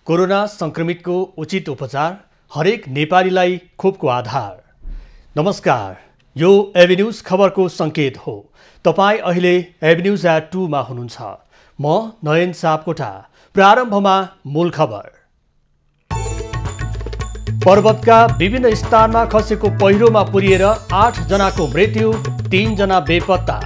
Corona संक्रमितको उचित उपचार हरेक नेपालीलाई खोपको आधार। नमस्कार, यो एभिन्यूज खबरको संकेत हो। तपाई अहिले एभिन्यूज एट 2 मा हुनुहुन्छ। म नयन सापकोटा। प्रारम्भमा मूल खबर। पर्वतका विभिन्न स्थानमा खसेको पहिरोमा पुरिएर 8 जनाको मृत्यु, 3 जना बेपत्ता।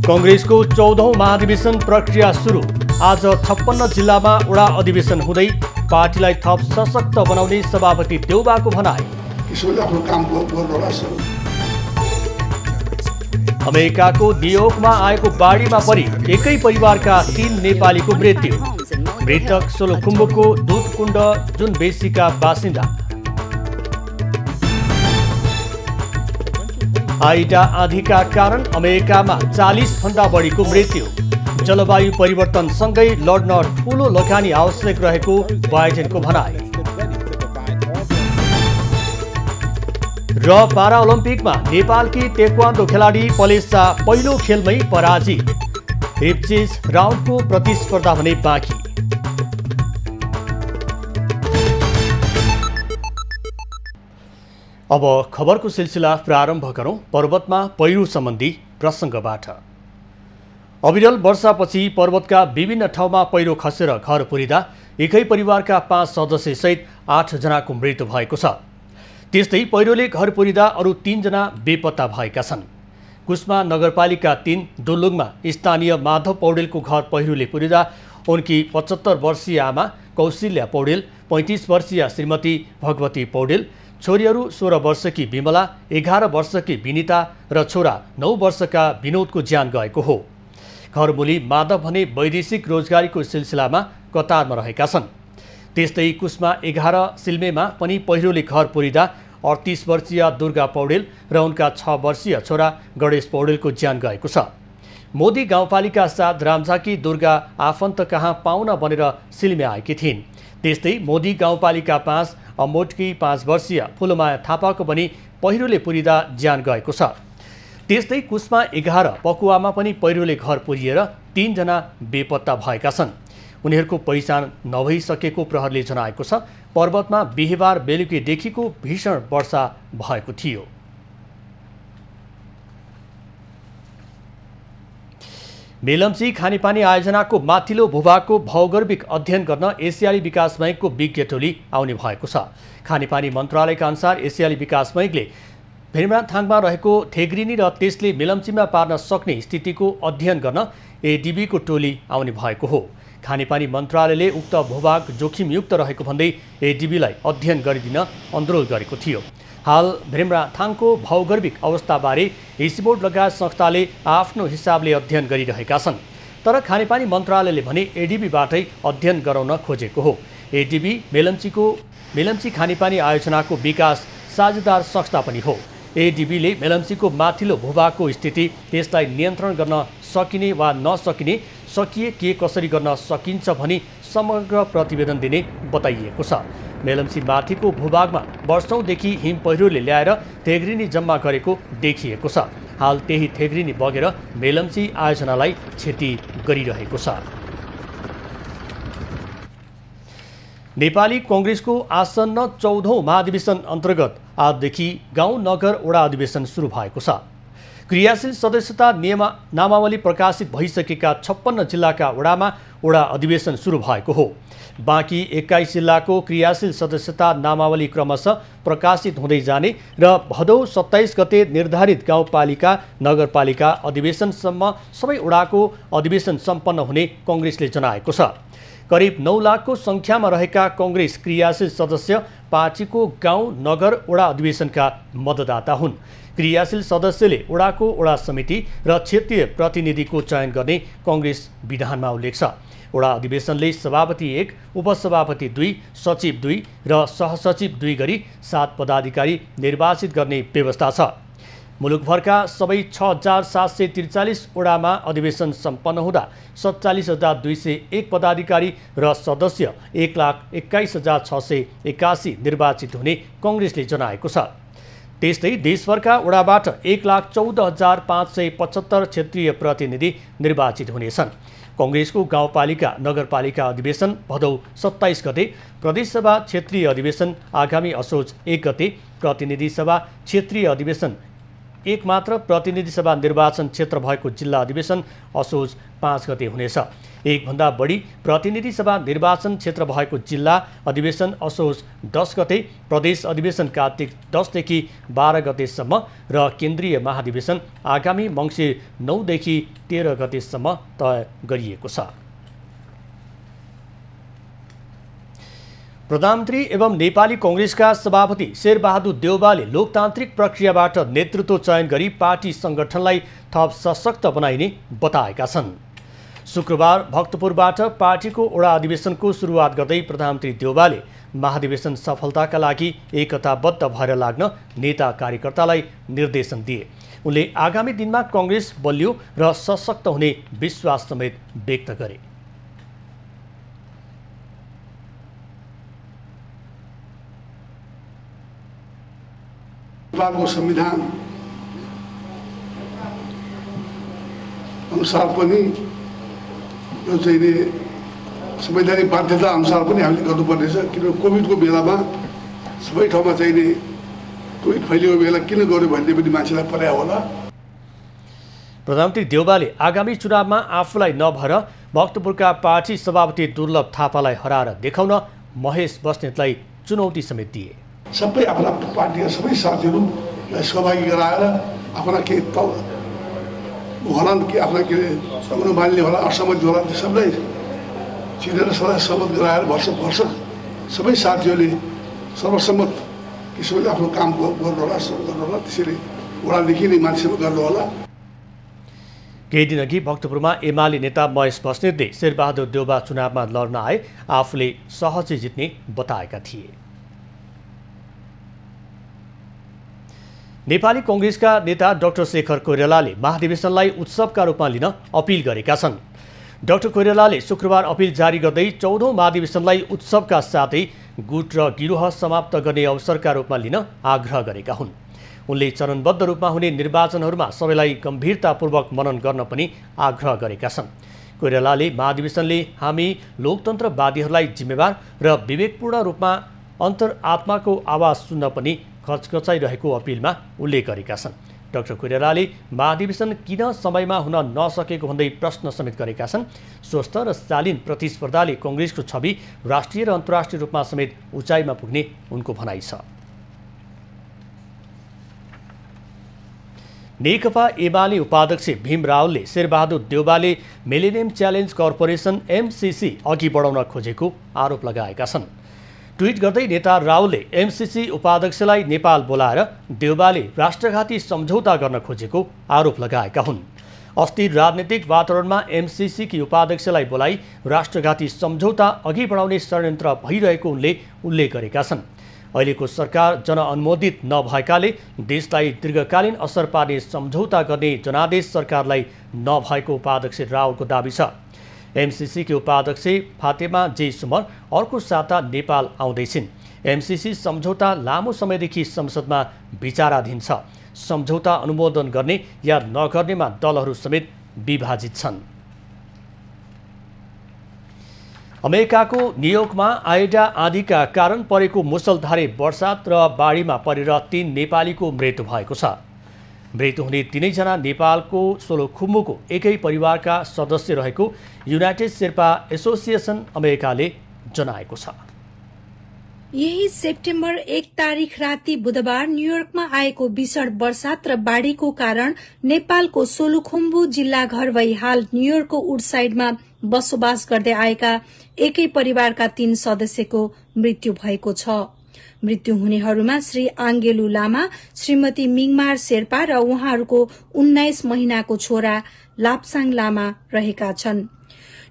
कांग्रेसको 14औं महाधिवेशन प्रक्रिया सुरु। आज 56 जिल्लामा वडा अधिवेशन हुँदै पार्टीलाई थप सशक्त बनाउने सभापति देउबाको भनाई। अमेरिकाको न्युयोर्कमा आएको बाढीमा परि एकै परिवारका 3 नेपालीको मृत्यु। मृतक सोलुखुम्बुको दुधकुण्ड जुन बेसीका बासिन्दा। आइडा आँधीका कारण अमेरिकामा 40 भन्दा बढीको मृत्यु। जलवायु परिवर्तनसँगै लड्न ठूलो लगानी आवश्यक रहेको बाइडेनको भनाई। र पाराओलम्पिकमा नेपालकी तेक्वान्डो खेलाडी पलेसा पहिलो खेलमै पराजित। रिप्चेज राउन्डको प्रतिस्पर्धा भने बाँकी। अब खबरको सिलसिला प्रारम्भ गरौं। पर्वतमा पहिरो सम्बन्धी प्रसङ्गबाट। अविरल वर्षापछि पर्वतका विभिन्न ठाउँमा पहिरो खसेर घर पुरिँदा एकै परिवारका 5 सदस्यसहित 8 जनाको मृत्यु भएको छ। त्यस्तै पहिरोले घर पुरिँदा अरू 3 जना बेपत्ता भएका छन्। कुस्मा नगरपालिका 3 दुल्लुङमा स्थानीय माधव पौडेलको घर पहिरोले पुरिँदा उनकी 75 वर्षीय आमा कौशल्या पौडेल, 35 वर्षीय श्रीमती भगवती पौडेल, छोरीहरू 16 वर्षकी विमला, 11 वर्षकी विनिता र छोरा 9 वर्षका विनोदको ज्यान गएको हो। घरमुली माधव भने वैदेशिक रोजगारीको सिलसिलामा कतारमा रहेका छन्। त्यस्तै कुस्मा 11 सिल्मेमा पनि पहिरोले घर पुरिँदा 38 वर्षीय दुर्गा पौडेल र उनका 6 वर्षीय छोरा गणेश पौडेलको ज्यान गएको छ। मोदी गाउँपालिका 7 रामझाकी दुर्गा आफन्त कहाँ पाहुना बनेर सिल्मे आएकी थिइन्। त्यस्तै मोदी गाउँपालिका 5 अमोटकी 5 वर्षीय फुलमाया थापाको पनि पहिरोले पुरिँदा ज्यान गएको छ। त्यस्तै कुस्मा 11 पकुवामा पनि पहिरोले घर पुरिएर 3 जना बेपत्ता भएका छन्। उनीहरूको पहिचान नभइसकेको प्रहरले जनाएको छ। पर्वतमा बिहीबार बेलुकीदेखिको भीषण वर्षा भएको थियो। मेलम्ची खानेपानी आयोजनाको माथिल्लो भूभागको भौगर्भिक अध्ययन गर्न एसियाली विकास बैंकको विज्ञ टोली आउने भएको छ। खानेपानी मन्त्रालयका अनुसार एसियाली विकास बैंकले भेमराथाङमा रहेको थेग्रिनी र त्यसले मेलम्चीमा पार्न सक्ने स्थितिको अध्ययन गर्न एडीबीको टोली आउने भएको हो। खानेपानी मन्त्रालयले उक्त भूभाग जोखिमयुक्त रहेको भन्दै एडीबीलाई अध्ययन गरिदिन अनुरोध गरेको थियो। हाल भेमराथाङको भौगर्भिक अवस्थाबारे एसीबोर्ड लगायत संस्थाले आफ्नो हिसाबले अध्ययन गरिरहेका छन्। तर खानेपानी मन्त्रालयले भने एडीबीबाटै अध्ययन गराउन खोजेको हो। एडीबी मेलम्ची खानेपानी आयोजनाको विकास साझेदार संस्था पनि हो। एडीबीले मेलम्चीको माथिल्लो भूभागको स्थिति, त्यसलाई नियन्त्रण गर्न सकिने वा नसकिने, सकिए के कसरी गर्न सकिन्छ भनी समग्र प्रतिवेदन दिने बताइएको छ। मेलम्ची माथिको भूभागमा वर्षौंदेखि हिम पहिरोले ल्याएर थेग्रिनी जम्मा गरेको देखिएको छ। हाल त्यही थेग्रिनी बगेर मेलम्ची आयोजनालाई क्षति गरिरहेको छ। नेपाली कांग्रेसको आसन्न 14औं महाधिवेशन अन्तर्गत आजदेखि गाउँ नगर वडा अधिवेशन सुरु भएको छ। क्रियाशील सदस्यता नामावली प्रकाशित भइसकेका 56 जिल्लाका वडामा वडा अधिवेशन सुरु भएको हो। बाँकी 21 जिल्लाको क्रियाशील सदस्यता नामावली क्रमशः प्रकाशित हुँदै जाने र भदौ 27 गते निर्धारित गाउँपालिका नगरपालिका अधिवेशनसम्म सबै वडाको अधिवेशन सम्पन्न हुने कांग्रेसले जनाएको छ। करिब 9 लाखको संख्यामा रहेका कांग्रेस क्रियाशील सदस्य पार्टीको गाउँ नगर वडा अधिवेशनका मतदाता हुन्। क्रियाशील सदस्यले वडाको वडा समिति र क्षेत्रीय प्रतिनिधिको चयन गर्ने कांग्रेस विधानमा उल्लेख छ। वडा अधिवेशनले सभापति 1, उपसभापति 2, सचिव 2 र सहसचिव 2 गरी 7 पदाधिकारी निर्वाचित गर्ने व्यवस्था छ। मुलुकभरका सबै 6,743 वडामा अधिवेशन सम्पन्न हुँदा 47,201 पदाधिकारी र सदस्य 1,21,681 निर्वाचित हुने कांग्रेसले जनाएको छ। त्यस्तै देशभरका वडाबाट 1,14,575 क्षेत्रीय प्रतिनिधि निर्वाचित हुनेछन्। कांग्रेसको गाउँपालिका नगरपालिका अधिवेशन भदौ 27 गते, प्रदेशसभा क्षेत्रीय अधिवेशन आगामी असोज 1 गते, प्रतिनिधि सभा क्षेत्रीय अधिवेशन एक मात्र प्रतिनिधि सभा निर्वाचन क्षेत्र भएको जिल्ला अधिवेशन असोज 5 गते हुनेछ। एकभन्दा बढी प्रतिनिधि सभा निर्वाचन क्षेत्र भएको जिल्ला अधिवेशन असोज 10 गते, प्रदेश अधिवेशन कार्तिक 10 देखि 12 गतेसम्म र केन्द्रीय महाधिवेशन आगामी मङ्सिर 9 देखि 13 गतेसम्म तय गरिएको छ। प्रधानमन्त्री एवं नेपाली कांग्रेसका सभापति शेरबहादुर देउवाले लोकतान्त्रिक प्रक्रियाबाट नेतृत्व चयन गरी पार्टी संगठनलाई थप सशक्त बनाइने बताएका छन्। शुक्रबार भक्तपुरबाट पार्टीको वडा अधिवेशनको सुरुवात गर्दै प्रधानमन्त्री देउवाले महाधिवेशन सफलताका लागि एकताबद्ध भएर लाग्न नेता कार्यकर्तालाई निर्देशन दिए। उनले आगामी दिनमा कांग्रेस बलियो र सशक्त हुने विश्वास समेत व्यक्त गरे। नेपालको संविधान अनुसार पनि यो चाहिँ संवैधानिक बाध्यता अनुसार पनि हामीले गर्नुपर्नेछ। किनभने कोभिडको बेलामा सबै ठाउँमा चाहिँ कोभिड फैलिएको बेला किन गर्यो भन्ने पनि मान्छेलाई पर्या होला। प्रधानमन्त्री देउवाले आगामी चुनावमा आफूलाई नभएर भक्तपुरका पार्टी सभापति दुर्लभ थापालाई हराएर देखाउन महेश बस्नेतलाई चुनौती समेत दिए। सबै आफ्ना पार्टीका सबै साथीहरूलाई सहभागी गराएर आफ्ना के होला कि आफ्ना के अनुमानले होला असहमति होला त्यो सबलाई चिनेर सबै सहमत गराएर वर्ष सबै साथीहरूले सर्वसम्मत किसिमले आफ्नो काम गर्नु होला त्यसरी वडादेखि नै मान्छेमा गर्नु होला। केही दिनअघि भक्तपुरमा एमाले नेता महेश बस्नेतले शेरबहादुर देउवा चुनावमा लड्न आए आफूले सहजै जित्ने बताएका थिए। नेपाली कांग्रेसका नेता डाक्टर शेखर कोइरालाले महाधिवेशनलाई उत्सवका रूपमा लिन अपिल गरेका छन्। डाक्टर कोइरालाले शुक्रबार अपिल जारी गर्दै 14औं महाधिवेशनलाई उत्सवका साथै गुट र गिरोह समाप्त गर्ने अवसरका रूपमा लिन आग्रह गरेका हुन्। उनले चरणबद्ध रूपमा हुने निर्वाचनहरूमा सबैलाई गम्भीरतापूर्वक मनन गर्न पनि आग्रह गरेका छन्। कोइरालाले महाधिवेशनले हामी लोकतन्त्रवादीहरूलाई जिम्मेवार र विवेकपूर्ण रूपमा अन्तर्आत्माको आवाज सुन्न पनि खचखचाइरहेको अपिलमा उल्लेख गरेका छन्। डाक्टर कोइरालाले महाधिवेशन किन समयमा हुन नसकेको भन्दै प्रश्न समेत गरेका छन्। स्वस्थ र शालीन प्रतिस्पर्धाले कांग्रेसको छवि राष्ट्रिय र अन्तर्राष्ट्रिय रूपमा समेत उचाइमा पुग्ने उनको भनाइ छ। नेकपा एमाले उपाध्यक्ष भीम रावलले शेरबहादुर देउवाले मिलेनियम च्यालेन्ज कर्पोरेसन MCC अघि बढाउन खोजेको आरोप लगाएका छन्। ट्विट गर्दै नेता रावलले MCC उपाध्यक्षलाई नेपाल बोलाएर देउवाले राष्ट्रघाती सम्झौता गर्न खोजेको आरोप लगाएका हुन्। अस्थिर राजनीतिक वातावरणमा MCC की उपाध्यक्षलाई बोलाई राष्ट्रघाती सम्झौता अघि बढाउने षड्यन्त्र भइरहेको उनले उल्लेख गरेका छन्। अहिलेको सरकार जनअनुमोदित नभएकाले देशलाई दीर्घकालीन असर पार्ने सम्झौता गर्ने जनादेश सरकारलाई नभएको उपाध्यक्ष रावलको दाबी छ। MCC की उपाध्यक्ष फातेमा जे सुमर अर्को साता नेपाल आउँदैछिन्। MCC सम्झौता लामो समयदेखि संसदमा विचाराधीन छ। सम्झौता अनुमोदन गर्ने या नगर्नेमा दलहरू समेत विभाजित छन्। अमेरिकाको न्युयोर्कमा आइडा आँधीका कारण परेको मुसलधारे वर्षात र बाढीमा परेर 3 नेपालीको मृत्यु भएको छ। मृत्यु हुने 3 जना नेपालको सोलुखुम्बुको एकै परिवारका सदस्य रहेको युनाइटेड शेर्पा एसोसिएसन अमेरिकाले जनाएको छ। यही सेप्टेम्बर 1 तारिक राति बुधबार न्युयोर्कमा आएको भीषण वर्षात र बाढ़ीको कारण नेपालको सोलुखुम्बु जिल्ला घर भई हाल न्युयोर्कको वुडसाइडमा बसोबास गर्दै आएका एकै परिवारका 3 सदस्यको मृत्यु भएको छ। मृत्यु हुनेहरूमा श्री आङ्गेलु लामा, श्रीमती मिङमार शेर्पा र उहाँहरूको 19 महिनाको छोरा लाप्साङ लामा रहेका छन्।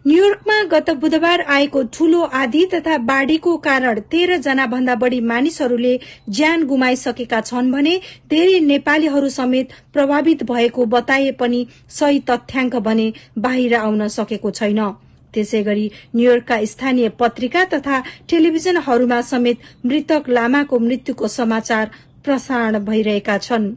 न्यूयोर्कमा गत बुधबार आएको ठूलो आँधी तथा बाढ़ीको कारण 13 जना भन्दा बढ़ी मानिसहरूले ज्यान गुमाइसकेका छन् भने धेरै नेपालीहरू समेत प्रभावित भएको बताए पनि सही तथ्याङ्क भने बाहिर आउन सकेको छैन। त्यसैगरी न्यूयोर्कका स्थानीय पत्रिका तथा टेलिभिजनहरूमा समेत मृतक लामाको मृत्युको समाचार प्रसारण भइरहेका छन्।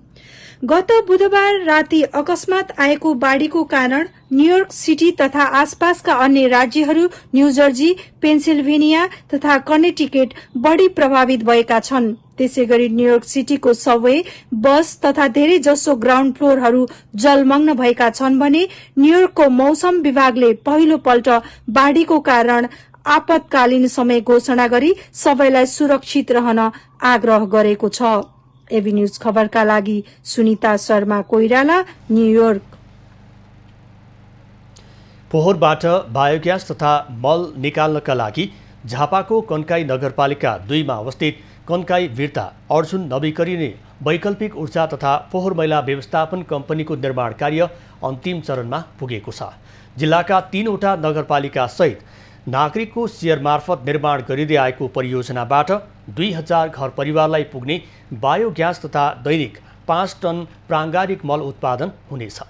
गत बुधबार राति अकस्मात आएको बाढ़ीको कारण न्यूयोर्क सिटी तथा आसपासका अन्य राज्यहरू न्यू जर्जी, पेन्सिल्भेनिया तथा कर्नेटिकेट बढ़ी प्रभावित भएका छन्। त्यसैगरी न्यूयोर्क सिटीको सबवे, बस तथा धेरै जसो ग्राउण्ड फ्लोरहरू जलमग्न भएका छन् भने न्यूयोर्कको मौसम विभागले पहिलो पल्ट बाढ़ीको कारण आपतकालीन समय घोषणा गरी सबैलाई सुरक्षित रहन आग्रह गरेको छ। एबी न्यूज खबरका लागि सुनिता शर्मा कोइराला, न्यूयोर्क। फोहोरबाट बायोग्यास तथा मल निकाल्नका लागि झापाको कन्काई नगरपालिका 2 मा अवस्थित कन्काई वीरता अर्जुन नवीकरणीय वैकल्पिक ऊर्जा तथा फोहोर मैला व्यवस्थापन कम्पनीको निर्माण कार्य अन्तिम चरणमा पुगेको छ। जिल्लाका 3वटा नगरपालिका सहित नागरिकको शेयर मार्फत निर्माण गरिँदै आएको परियोजनाबाट 2000 घर परिवारलाई पुग्ने बायोग्यास तथा दैनिक 5 टन प्राङ्गारिक मल उत्पादन हुनेछ।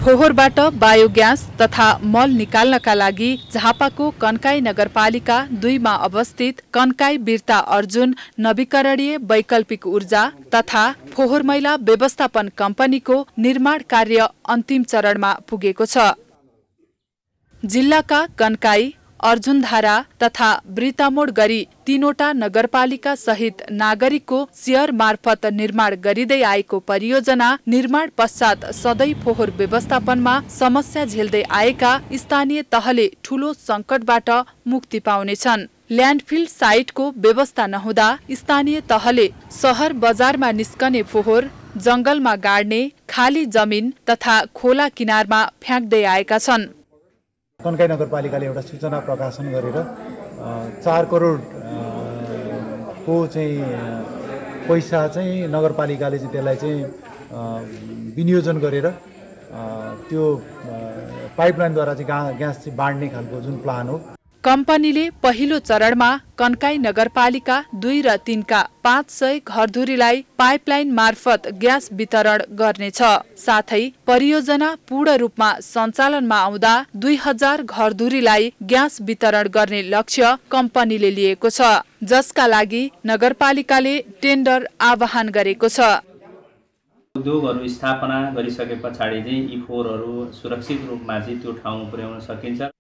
फोहोरबाट बायोग्यास तथा मल निकाल्नका लागि झापाको कन्काई नगरपालिका 2 मा अवस्थित कन्काई वीरता अर्जुन नवीकरणीय वैकल्पिक ऊर्जा तथा फोहोर मैला व्यवस्थापन कम्पनीको निर्माण कार्य अन्तिम चरणमा पुगेको छ। जिल्लाका कन्काई, अर्जुनधारा तथा वृतामोड गरी 3वटा नगरपालिका सहित नागरिकको शेयर मार्फत निर्माण गरिँदै आएको परियोजना निर्माण पश्चात सधैँ फोहोर व्यवस्थापनमा समस्या झेल्दै आएका स्थानीय तहले ठूलो संकटबाट मुक्ति पाउनेछन्। ल्यान्डफिल साइटको व्यवस्था नहुँदा स्थानीय तहले शहर बजारमा निस्कने फोहोर जंगलमा गाड्ने, खाली जमिन तथा खोला किनारमा फ्याँक्दै आएका छन्। कन्काई नगरपालिकाले एउटा सूचना प्रकाशन गरेर 4 करोड को चाहिँ पैसा चाहिँ नगरपालिकाले चाहिँ त्यसलाई चाहिँ विनियोजन गरेर त्यो पाइपलाइनद्वारा चाहिँ ग्यास चाहिँ बाँड्ने खालको जुन प्लान हो। कम्पनीले पहिलो चरणमा कन्काई नगरपालिका 2 र 3 का 500 घरधुरीलाई पाइपलाइन मार्फत ग्यास वितरण गर्नेछ। साथै परियोजना पूर्ण रूपमा सञ्चालनमा आउँदा 2000 घरधुरीलाई ग्यास वितरण गर्ने लक्ष्य कम्पनीले लिएको छ, जसका लागि नगरपालिकाले टेन्डर आह्वान गरेको छ। उद्योगहरू स्थापना गरिसके पछाडि चाहिँ यी फोहोरहरू सुरक्षित रूपमा चाहिँ त्यो ठाउँमा पुर्याउन सकिन्छ।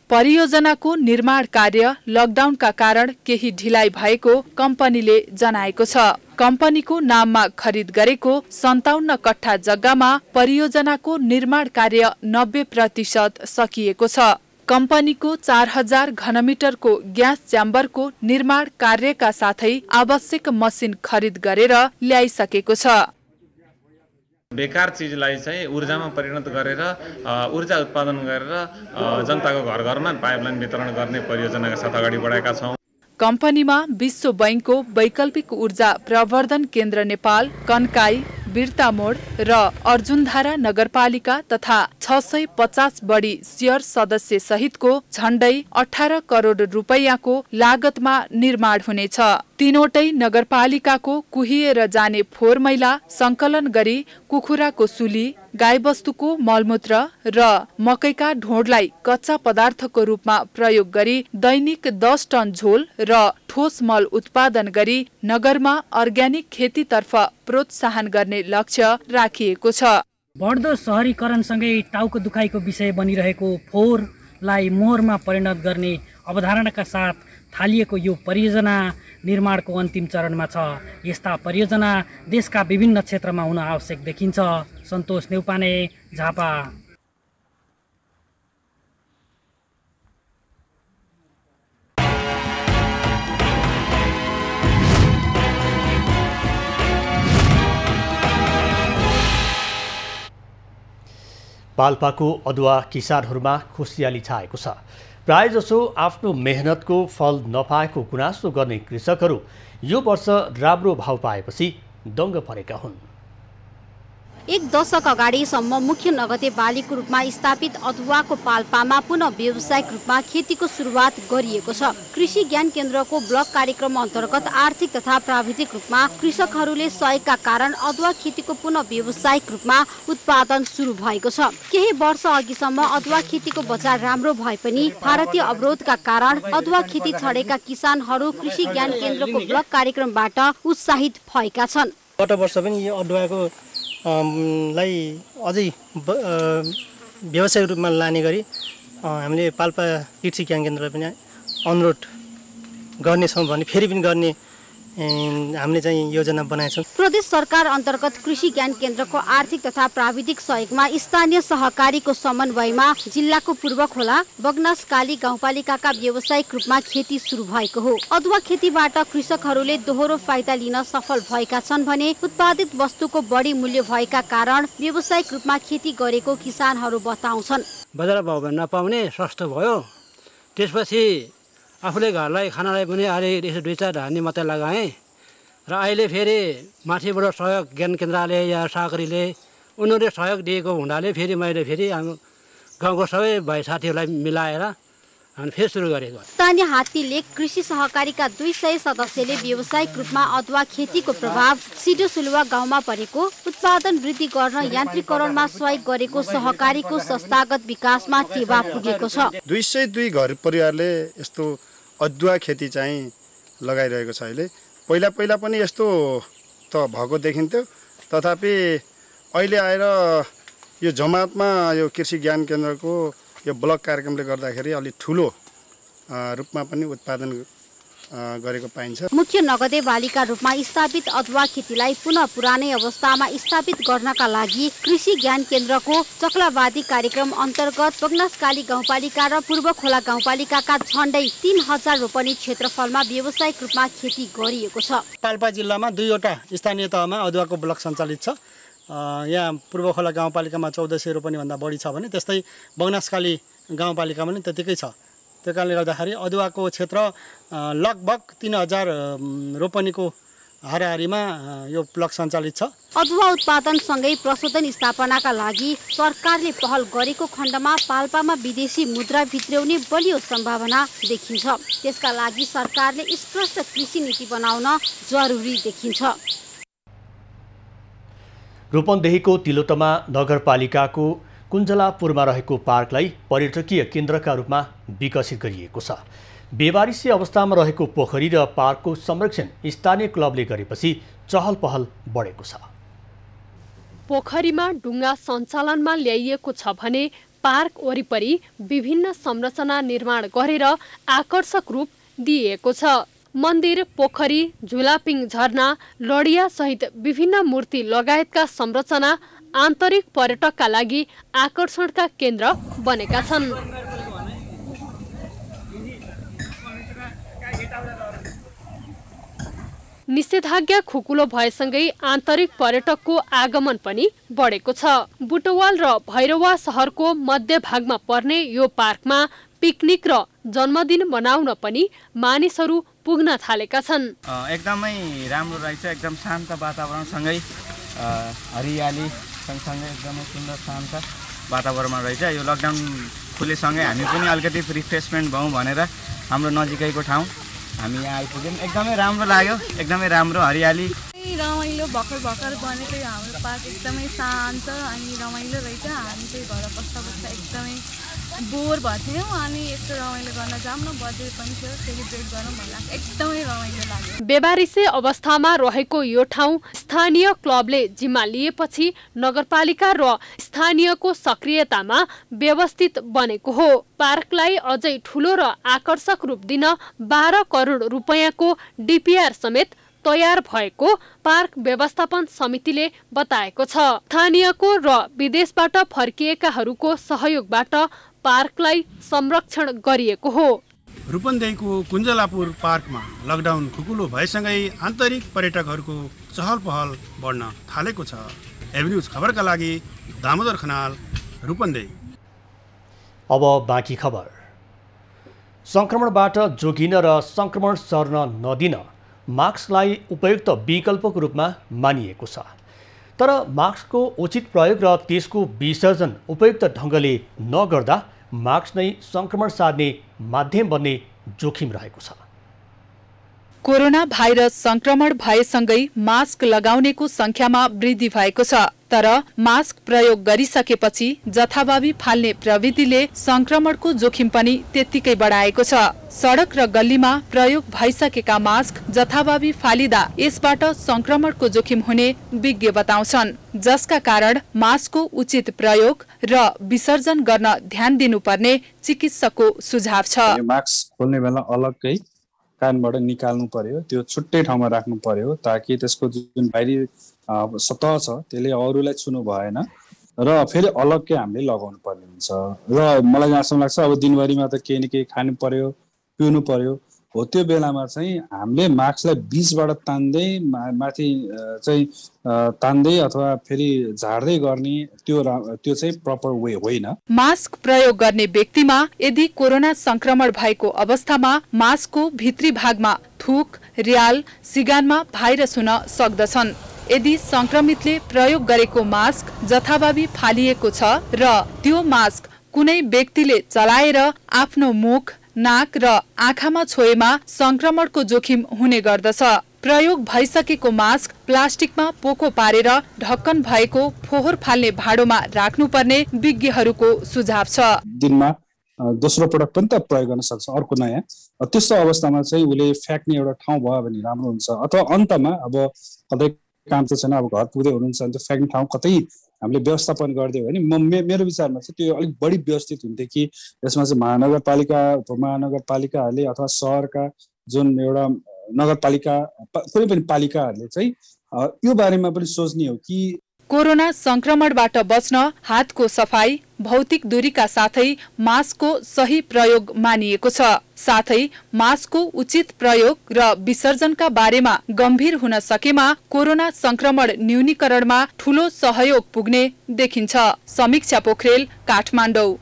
परियोजनाको निर्माण कार्य लकडाउनका कारण केही ढिलाइ भएको कम्पनीले जनाएको छ। कम्पनीको नाममा खरिद गरेको 57 कट्ठा जग्गामा परियोजनाको निर्माण कार्य 90% सकिएको छ। कम्पनीको 4000 घनमिटरको ग्यास च्याम्बरको निर्माण कार्यका साथै आवश्यक मसिन खरिद गरेर ल्याइसकेको छ। बेकार चिजलाई चाहिँ ऊर्जामा परिणत गरेर ऊर्जा उत्पादन गरेर जनताको घर घरमा पाइपलाइन वितरण गर्ने परियोजनाका साथ अगाडि बढाएका छौँ। कम्पनीमा विश्व बैंकको वैकल्पिक ऊर्जा प्रवर्धन केन्द्र नेपाल, कन्काई, वीरतामोड र अर्जुनधारा नगरपालिका तथा 650 बढी शेयर सदस्य सहितको झण्डै 18 करोड रुपैयाँको लागतमा निर्माण हुनेछ। तीनवटै नगरपालिकाको कुहिएर जाने फोहोर मैला संकलन गरी कुखुराको सुली, गाईबस्तुको मलमूत्र र मकैका ढोडलाई कच्चा पदार्थको रूपमा प्रयोग गरी दैनिक 10 टन झोल र ठोस मल उत्पादन गरी नगरमा अर्ग्यानिक खेतीतर्फ प्रोत्साहन गर्ने लक्ष्य राखिएको छ। बढ्दो शहरीकरणसँगै टाउको दुखाइको विषय बनिरहेको फोहोरलाई मोहरमा परिणत गर्ने अवधारणाका साथ थालिएको यो परियोजना निर्माणको अन्तिम चरणमा छ। यस्ता परियोजना देशका विभिन्न क्षेत्रमा हुन आवश्यक देखिन्छ। सन्तोष नेउपाने, झापा। पाल्पाको अदुवा किसानहरूमा खुसियाली छाएको छ। प्रायजसो आफ्नो मेहनतको फल नपाएको गुनासो गर्ने कृषकहरू यो वर्ष राम्रो भाव पाएपछि दङ्ग परेका हुन्। एक दशक अगाडिसम्म मुख्य नगदे बालीको रूपमा स्थापित अदुवाको पाल्पामा पुनः व्यावसायिक रूपमा खेतीको सुरुवात गरिएको छ। कृषि ज्ञान केन्द्रको ब्लक कार्यक्रम अन्तर्गत आर्थिक तथा प्राविधिक रूपमा कृषकहरूले सहयोगका कारण अदुवा खेतीको पुनः व्यावसायिक रूपमा उत्पादन सुरु भएको छ। केही वर्ष अघिसम्म अदुवा खेतीको बजार राम्रो भए पनि भारतीय अवरोधका कारण अदुवा खेती छडेका किसानहरू कृषि ज्ञान केन्द्रको ब्लक कार्यक्रमबाट उत्साहित भएका छन्। गत वर्ष पनि यो अदुवाको लाई अझै व्यावसायिक रूपमा लाने गरी हामीले पाल्पा कृषि ज्ञान केन्द्र पनि अनुरोध गर्नेछौँ भने फेरि पनि गर्ने हामीले चाहिँ योजना बनाएछौँ। प्रदेश सरकार अन्तर्गत कृषि ज्ञान केन्द्रको आर्थिक तथा प्राविधिक सहयोगमा स्थानीय सहकारीको समन्वयमा जिल्लाको पूर्व खोला बगनासकाली गाउँपालिकाका व्यावसायिक रूपमा खेती सुरु भएको हो। अदुवा खेतीबाट कृषकहरूले दोहोरो फाइदा लिन सफल भएका छन् भने उत्पादित वस्तुको बढी मूल्य भएका कारण व्यावसायिक रूपमा खेती गरेको किसानहरू बताउँछन्। बजार भाउ नपाउने सस्तो भयो, त्यसपछि आफूले घरलाई खानालाई पनि अहिले यसो 2-4 धानी मात्रै लगाएँ र अहिले फेरि माथिबाट सहयोग ज्ञान केन्द्रले या सहकारीले उनीहरूले सहयोग दिएको हुनाले फेरि मैले फेरि गाउँको सबै भाइ साथीहरूलाई मिलाएर हामी फेरि सुरु गरेको। स्थानीय हात्तीलेक कृषि सहकारीका 200 सदस्यले व्यावसायिक रूपमा अदुवा खेतीको प्रभाव सिडोसुलुवा गाउँमा परेको उत्पादन वृद्धि गर्न यान्त्रिकरणमा सहयोग गरेको सहकारीको संस्थागत विकासमा टेवा पुगेको छ। 202 घर परिवारले यस्तो अदुवा खेती चाहिँ लगाइरहेको छ। अहिले पहिला पनि यस्तो त भएको देखिन्थ्यो, तथापि अहिले आएर यो जमातमा यो कृषि ज्ञान केन्द्रको यो ब्लक कार्यक्रमले गर्दाखेरि अलि ठुलो रूपमा पनि उत्पादन गरेको पाइन्छ। मुख्य नगदे बालीका रूपमा स्थापित अदुवा खेतीलाई पुनः पुरानै अवस्थामा स्थापित गर्नका लागि कृषि ज्ञान केन्द्रको चक्लावादी कार्यक्रम अन्तर्गत बगनासकाली गाउँपालिका र पूर्व खोला गाउँपालिकाका झण्डै 3000 रोपनी क्षेत्रफलमा व्यावसायिक रूपमा खेती गरिएको छ। पाल्पा जिल्लामा 2वटा स्थानीय तहमा अदुवाको ब्लक सञ्चालित छ। यहाँ पूर्व खोला गाउँपालिकामा 1400 रोपनी भन्दा बढी छ भने त्यस्तै बगनासकाली गाउँपालिकामा पनि त्यतिकै छ। त्यो कारणले गर्दाखेरि अदुवाको क्षेत्र लगभग 3000 रोपनीको हाराहारीमा यो ब्लक सञ्चालित छ। अदुवा उत्पादनसँगै प्रशोधन स्थापनाका लागि सरकारले पहल गरेको खण्डमा पाल्पामा विदेशी मुद्रा भित्र्याउने बलियो सम्भावना देखिन्छ। त्यसका लागि सरकारले स्पष्ट कृषि नीति बनाउन जरुरी देखिन्छ। रूपन्देहीको तिलोत्तमा नगरपालिकाको कुञ्जलापुरमा रहेको पार्कलाई पर्यटकीय केन्द्रका रूपमा विकसित गरिएको छ। बेवारिसी अवस्थामा रहेको पोखरी र पार्कको संरक्षण स्थानीय क्लबले गरेपछि चहल पहल बढेको छ। पोखरीमा डुङ्गा सञ्चालनमा ल्याइएको छ भने पार्क वरिपरि विभिन्न संरचना निर्माण गरेर आकर्षक रूप दिइएको छ। मन्दिर, पोखरी, झुलापिङ झरना, लडिया सहित विभिन्न मूर्ति लगायतका संरचना आन्तरिक पर्यटकका लागि आकर्षणका केन्द्र बनेका छन्। निषेधाज्ञा खुकुलो भएसँगै आन्तरिक पर्यटकको आगमन पनि बढेको छ। बुटवल र भैरवा सहरको मध्यभागमा पर्ने यो पार्कमा पिकनिक र जन्मदिन मनाउन पनि मानिसहरू पुग्न थालेका छन्। एकदमै राम्रो रहेछ। एकदम शान्त वातावरणसँगै हरियाली सँगसँगै एकदमै सुन्दर शान्त वातावरण रहेछ। यो लकडाउन खुलेसँगै हामी पनि अलिकति रिफ्रेसमेन्ट भयौँ भनेर हाम्रो नजिकैको ठाउँ हामी यहाँ आइपुग्यौँ। एकदमै राम्रो लाग्यो, एकदमै राम्रो हरियाली रमाइलो भर्खर बनेको हाम्रो पार्क एकदमै शान्त अनि रमाइलो रहेछ। हामी चाहिँ घर बस्दा एकदमै बोर भर्थ्यौँ अनि यस्तो रमाइलो गर्न जाऊँ न, बर्थडे पनि थियो, सेलिब्रेट गरौँ भन्दा एकदमै रमाइलो लाग्यो। बेवारिसे अवस्थामा रहेको यो ठाउँ स्थानीय क्लबले जिम्मा लिएपछि नगरपालिका र स्थानीयको सक्रियतामा व्यवस्थित बनेको हो। पार्कलाई अझै ठूलो र आकर्षक रूप दिन 12 करोड रुपैयाँको डिपिआर समेत तयार भएको पार्क व्यवस्थापन समितिले बताएको छ। स्थानीयको र विदेशबाट फर्किएकाहरूको सहयोगबाट पार्कलाई संरक्षण गरिएको हो। रूपन्देहीको कुञ्जलापुर पार्कमा लकडाउन खुकुलो भएसँगै आन्तरिक पर्यटकहरूको चहल पहल बढ्न थालेको छ। एभन्यूज खबरका लागि दामोदर खनाल, रूपन्देही। अब बाँकी खबर। संक्रमणबाट जोगिन र संक्रमण सर्न नदिन मास्कलाई उपयुक्त विकल्पको रूपमा मानिएको छ। तर मास्कको उचित प्रयोग र त्यसको विसर्जन उपयुक्त ढङ्गले नगर्दा मास्क नै संक्रमण सार्ने माध्यम बन्ने जोखिम रहेको छ। कोरोना भाइरस संक्रमण भएसँगै मास्क लगाउनेको संख्यामा वृद्धि भएको छ। तर मास्क प्रयोग गरिसकेपछि जथाभावी फाल्ने प्रविधिले संक्रमणको जोखिम पनि त्यत्तिकै बढाएको छ। सडक र गल्लीमा प्रयोग भइसकेका मास्क जथाभावी फालिदा यसबाट संक्रमणको जोखिम हुने विज्ञ बताउँछन्, जसका कारण मास्कको उचित प्रयोग र विसर्जन गर्न ध्यान दिनुपर्ने चिकित्सकको सुझाव छ। मास्क खोल्ने बेला अलग्गै कानबाट निकाल्नु पर्यो, त्यो छुट्टै ठाउँमा राख्नु पर्यो ताकि त्यसको जुन बाहिरी सतह छ त्यसले अरूलाई छुनु भएन र फेरि अलग्गै हामीले लगाउनु पर्ने हुन्छ। र मलाई जहाँसम्म लाग्छ अब दिनभरिमा त केही न केही खानु पर्यो, पिउनु पर्यो, हो त्यो बेलामा चाहिँ हामीले मास्कलाई बीचबाट तान्दै माथि चाहिँ तान्दै अथवा फेरि झार्दै गर्ने त्यो चाहिँ प्रपर वे होइन। मास्क प्रयोग गर्ने व्यक्तिमा यदि कोरोना संक्रमण भएको अवस्थामा मास्कको भित्री भागमा थुक, र्याल, सिगानमा भाइरस हुन सक्दछन्। यदि संक्रमितले प्रयोग गरेको मास्क जथाभावी फालिएको छ र त्यो मास्क कुनै व्यक्तिले चलाएर आफ्नो मुख, नाक र आँखामा छोएमा संक्रमणको जोखिम हुने गर्दछ। प्रयोग भइसकेको मास्क प्लास्टिकमा पोको पारेर ढक्कन भएको फोहोर फाल्ने भाँडोमा राख्नुपर्ने विज्ञहरूको सुझाव छ। दिनमा दोस्रो पटक पनि त प्रयोग गर्न सक्छ अर्को नयाँ। त्यस्तो अवस्थामा चाहिँ उसले फ्याँक्ने एउटा ठाउँ भयो भने राम्रो हुन्छ। अथवा अन्तमा अब कतै काम चाहिँ छैन, अब घर पुग्दै हुनुहुन्छ भने त्यो फ्याँक्ने ठाउँ कतै हामीले व्यवस्थापन गरिदियो भने मेरो विचारमा चाहिँ त्यो अलिक बढी व्यवस्थित हुन्थ्यो कि यसमा चाहिँ महानगरपालिका, उपमहानगरपालिकाहरूले अथवा सहरका जुन एउटा नगरपालिका कुनै पनि पालिकाहरूले चाहिँ यो बारेमा पनि सोच्ने हो कि कोरोना संक्रमणबाट बच्न हातको सफाई, भौतिक दूरीका साथै मास्कको सही प्रयोग मानिएको छ। साथै मास्कको उचित प्रयोग र विसर्जनका बारेमा गम्भीर हुन सकेमा कोरोना संक्रमण न्यूनीकरणमा ठूलो सहयोग पुग्ने देखिन्छ। समीक्षा पोखरेल, काठमाडौँ।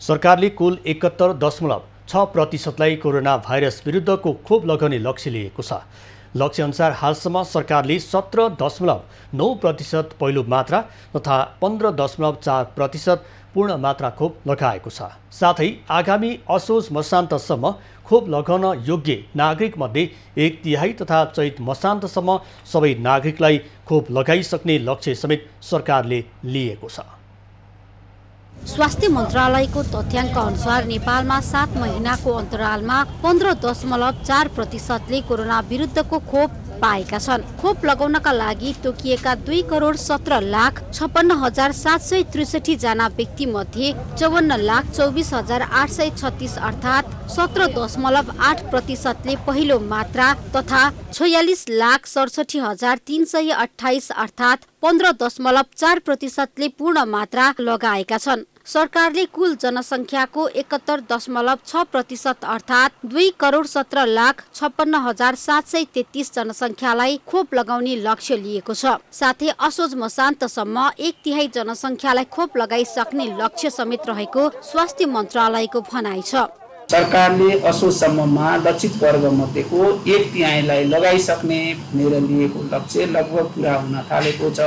सरकारले कुल 71.6% कोरोना भाइरस विरुद्धको खोप लगाउने लक्ष्य लिएको छ। लक्ष्य अनुसार हालसम्म सरकारले 17.9% पहिलो मात्रा तथा 15.4% पूर्ण मात्रा खोप लगाएको छ। साथै आगामी असोज मसान्तसम्म खोप लगाउन योग्य नागरिक मध्ये 1/3 तथा चैत मसान्तसम्म सबै नागरिकलाई खोप लगाइसक्ने लक्ष्य समेत सरकारले लिएको छ। स्वास्थ्य मन्त्रालयको तथ्याङ्क अनुसार नेपालमा 7 महिनाको अन्तरालमा 15.4%ले कोरोना विरुद्धको खोप पाएका छन्। खोप लगाउनका लागि तोकिएका 2,17,56,763 जना व्यक्ति मध्ये 54,24,836 अर्थात् 17.8%ले पहिलो मात्रा तथा 46,67,328 अर्थात् 15.4%ले पूर्ण मात्रा लगाएका छन्। सरकारले कुल जनसङ्ख्याको 71.6% अर्थात् 2,17,56,733 जनसङ्ख्यालाई खोप लगाउने लक्ष्य लिएको छ। साथै असोज मसान्तसम्म 1/3 जनसङ्ख्यालाई खोप लगाइसक्ने लक्ष्य समेत रहेको स्वास्थ्य मन्त्रालयको भनाइ छ। सरकारले असोजसम्ममा लक्षित वर्ग मध्येको 1/3लाई लगाइसक्ने भनेर लिएको लक्ष्य लगभग पूरा हुन थालेको छ।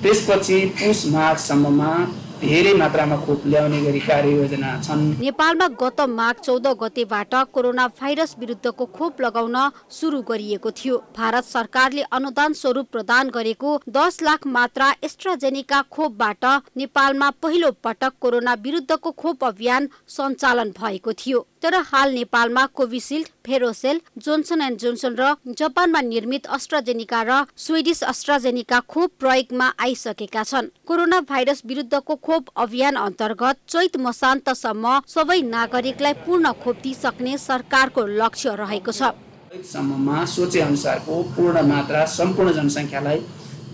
त्यसपछि पुस मार्चसम्ममा धेरै मात्रामा खोप ल्याउने गरी कार्ययोजना छन्। नेपालमा गत माघ 14 गतेबाट कोरोना भाइरस विरुद्धको खोप लगाउन सुरु गरिएको थियो। भारत सरकारले अनुदान स्वरूप प्रदान गरेको 10 लाख मात्रा एस्ट्राजेनेका खोपबाट नेपालमा पहिलो पटक कोरोना विरुद्धको खोप अभियान सञ्चालन भएको थियो। तर हाल नेपालमा कोभिसिल्ड, फेरोसेल, जोन्सन एन्ड जोन्सन र जापानमा निर्मित अस्ट्राजेनेका र स्विडिश अस्ट्राजेनेका खोप प्रयोगमा आइसकेका छन्। कोरोना भाइरस विरुद्धको खोप अभियान अन्तर्गत चैत मसान्तसम्म सबै नागरिकलाई पूर्ण खोप दिइसक्ने सरकारको लक्ष्य रहेको छ। चैतसम्ममा सोचे अनुसारको पूर्ण मात्रा सम्पूर्ण जनसङ्ख्यालाई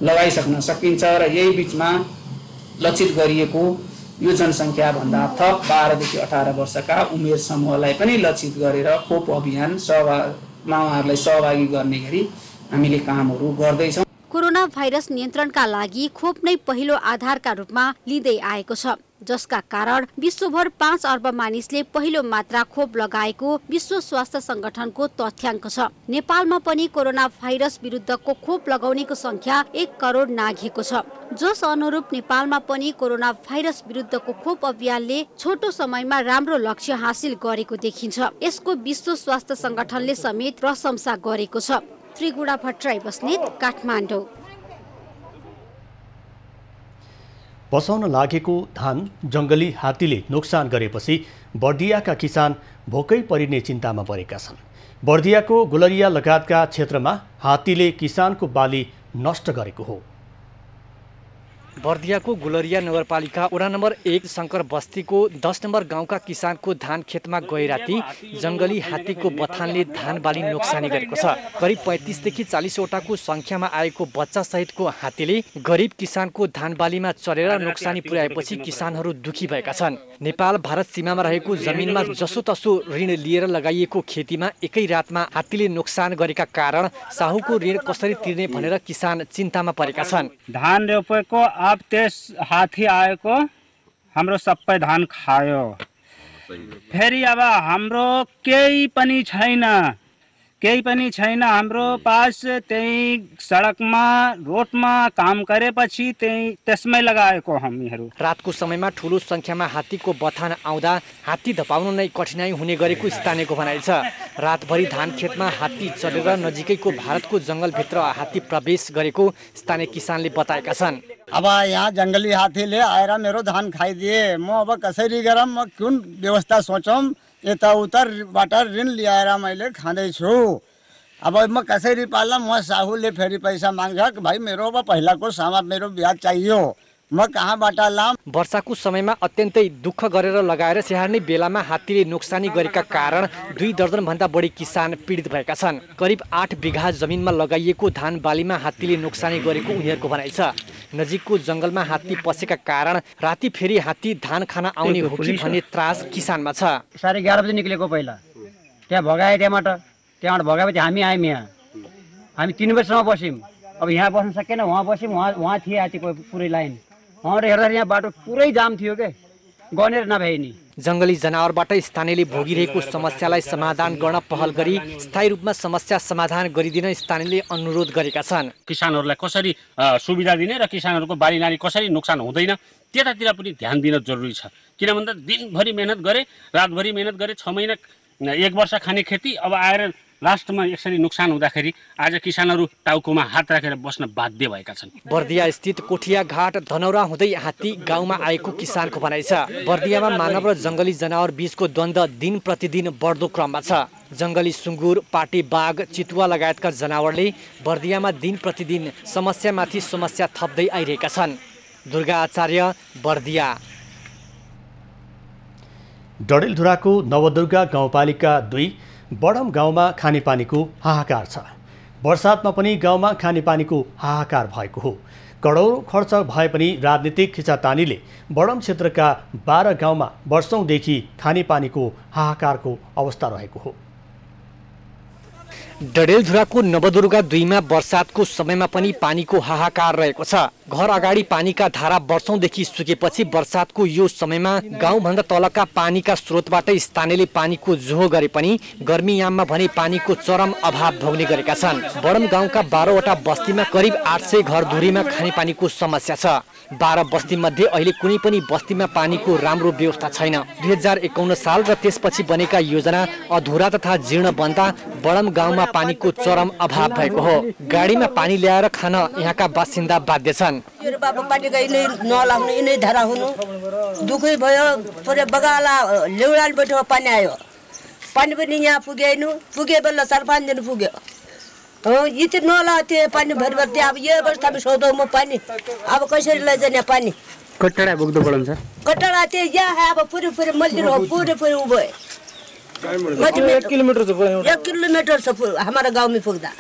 लगाइसक्न सकिन्छ र यही बीचमा लक्षित गरिएको यो जनसङ्ख्या भन्दा थप 12 देखि 18 वर्षका उमेर समूहलाई पनि लक्षित गरेर खोप अभियान उहाँहरूलाई सहभागी गर्ने गरी हामीले कामहरू गर्दैछौँ। कोरोना भाइरस नियन्त्रणका लागि खोप नै पहिलो आधारका रूपमा लिँदै आएको छ। जसका कारण विश्वभर 5 अर्ब मानिसले पहिलो मात्रा खोप लगाएको विश्व स्वास्थ्य संगठनको तथ्याङ्क छ। नेपालमा पनि कोरोना भाइरस विरुद्धको खोप लगाउनेको संख्या 1 करोड नाघेको छ। जस अनुरूप नेपालमा पनि कोरोना भाइरस विरुद्धको खोप अभियानले छोटो समयमा राम्रो लक्ष्य हासिल गरेको देखिन्छ। यसको विश्व स्वास्थ्य संगठनले समेत प्रशंसा गरेको छ। त्रिगुडा भट्टराई बस्नेत, काठमाडौँ। बसाउन लागेको धान जंगली हात्तीले नोक्सान गरेपछि बर्दियाका किसान भोकै परिने चिन्तामा परेका छन्। बर्दियाको गुलरिया लगायतका क्षेत्रमा हात्तीले किसानको बाली नष्ट गरेको हो। बर्दियाको गुलरिया नगरपालिका वडा नम्बर 1 शंकर बस्तीको 10 नम्बर गाउँका किसानको धान खेतमा गए राति जंगली हात्तीको बथानले धान बाली नोक्सानी गरेको छ। करिब 35 देखि 40 वटाको संख्यामा आएको बच्चा सहितको हात्तीले गरिब किसानको धान बालीमा चढेर नोक्सानी पुर्याएपछि किसानहरू दुखी भएका छन्। नेपाल भारत सीमामा रहेको जमिनमा जसोतसो ऋण लिएर लगाइएको खेतीमा एकै रातमा हात्तीले नोक्सान गरेका कारण साहुको ऋण कसरी तिर्ने भनेर किसान चिन्तामा परेका छन्। धान रोपेको अब त्यस हात्ती आएको हाम्रो सबै धान खायो। फेरि अब हाम्रो केही पनि छैन हाम्रो पास। त्यही सडकमा रोडमा काम गरेपछि त्यसमै लगाएको हामीहरू। रातको समयमा ठूलो संख्यामा हात्तीको बथान आउँदा हात्ती धपाउन नै कठिनाई हुने गरेको स्थानीयको भनाइ छ। रातभरि धान खेतमा हात्ती चढेर नजिकैको भारतको जंगलभित्र हात्ती प्रवेश गरेको स्थानीय किसानले बताएका छन्। अब यहाँ जंगली हात्तीले आएर मेरो धान खाइदिए। म अब कसरी गरौँ, म कुन व्यवस्था सोचौँ? यताउताबाट ऋण ल्याएर मैले खाँदैछु। अब म कसरी पाल्ला? म साहुले फेरि पैसा माग्छ, भाइ मेरो अब पहिलाको सामान मेरो ब्याज चाहियो, म कहाँबाट लाम? वर्षाको समयमा अत्यन्तै दुःख गरेर लगाएर स्याहार्ने बेलामा हात्तीले नोक्सानी गरेका कारण 2 दर्जन भन्दा बढी किसान पीडित भएका छन्। करिब 8 बिघा जमिनमा लगाइएको धान बालीमा हात्तीले नोक्सानी गरेको उनीहरूको भनाइ छ। नजिकको जंगलमा हात्ती पसेका कारण राति फेरि हात्ती धान खान आउने हो कि भन्ने त्रास किसानमा छ। 11:30 बजे निक्लेको पहिला त्यहाँ भगाए, त्यहाँबाट भगाएपछि हामी आयौँ यहाँ। हामी 3 बजीसम्म बस्यौँ। अब यहाँ बस्न सकेन, वहाँ बस्यौँ। वहाँ थिए हात्तीको पुरै लाइन। वहाँबाट हेर्दा यहाँ बाटो पुरै जाम थियो के, गनेर नभए नि। जंगली जनावरबाट स्थानीयले भोगिरहेको समस्यालाई समाधान गर्न पहल गरी स्थायी रूपमा समस्या समाधान गरिदिन स्थानीयले अनुरोध गरेका छन्। किसानहरूलाई कसरी सुविधा दिने र किसानहरूको बालीनाली कसरी नोक्सान हुँदैन त्यतातिर पनि ध्यान दिन जरुरी छ। किन भन्दा दिनभरि मेहनत गरे, रातभरि मेहनत गरे, 6 महिना 1 वर्ष खाने खेती अब आएर लास्टमा यसरी नोक्सान हुँदाखेरि आज किसानहरू टाउकोमा हात राखेर बस्न बाध्य भएका छन्। बर्दिया स्थित कोठिया घाट धनौरा हुँदै हात्ती गाउँमा आएको किसानको भनाइ छ। बर्दियामा मानव र जंगली जनावर बीचको द्वन्द्व दिन प्रतिदिन बढ्दो क्रममा छ। जंगली सुँगुर, पाटे बाघ, चितुवा लगायतका जनावरले बर्दियामा दिन प्रतिदिन समस्यामाथि समस्या थप्दै आइरहेका छन्। दुर्गा आचार्य, बर्दिया। डडेलधुराको नवदुर्गा गाउँपालिका 2 बडम गाउँमा खानेपानीको हाहाकार छ। वर्षातमा पनि गाउँमा खानेपानीको हाहाकार भएको हो। करोडौं खर्च भए पनि राजनीतिक खिचातानीले बडम क्षेत्रका 12 गाउँमा वर्षौंदेखि खानेपानीको हाहाकारको अवस्था रहेको हो। डडेलधुराको नवदुर्गा 2 मा वर्षातको समयमा पनि पानीको हाहाकार रहेको छ। घर अगाडि पानीका धारा वर्षौंदेखि सुकेपछि वर्षातको यो समयमा गाउँभन्दा तलका पानीका स्रोतबाट स्थानीयले पानीको जोहो गरे पनि गर्मीयाममा भने पानीको चरम अभाव भोग्ने गरेका छन्। बडम गाउँका 12 वटा बस्तीमा करिब 800 घरधुरीमा खानेपानीको समस्या छ। 12 बस्तीमध्ये अहिले कुनै पनि बस्तीमा पानीको राम्रो व्यवस्था छैन। 2051 साल र त्यसपछि बनेका योजना अधुरा तथा जीर्ण बन्दा बडम गाउँमा पानीको चरम अभाव भएको हो। गाडीमा पानी ल्याएर खान यहाँका बासिन्दा बाध्य छन्। यो बाबु पानीको यिनै नलाग्नु यिनै धारा हुनु दुखै भयो। पुरै बगाला लेउडाल बैठो पानी आयो। पानी पनि यहाँ पुगेन, पुगे बेला 4-5 दिन पुग्यो। यति नला त्यो पानी भरभर त्यो अब यो अवस्थामा सोधौ म पानी अब कसरी लैजाने पानी? कटडा बोक्दो पडन्छ। कटडा त्यो यहाँ अब पुरै मल्दिन हो, पुरै उभो 1 किलोमिटर छ। 1 किलोमिटर छ हाम्रो गाउँमा पुग्दा।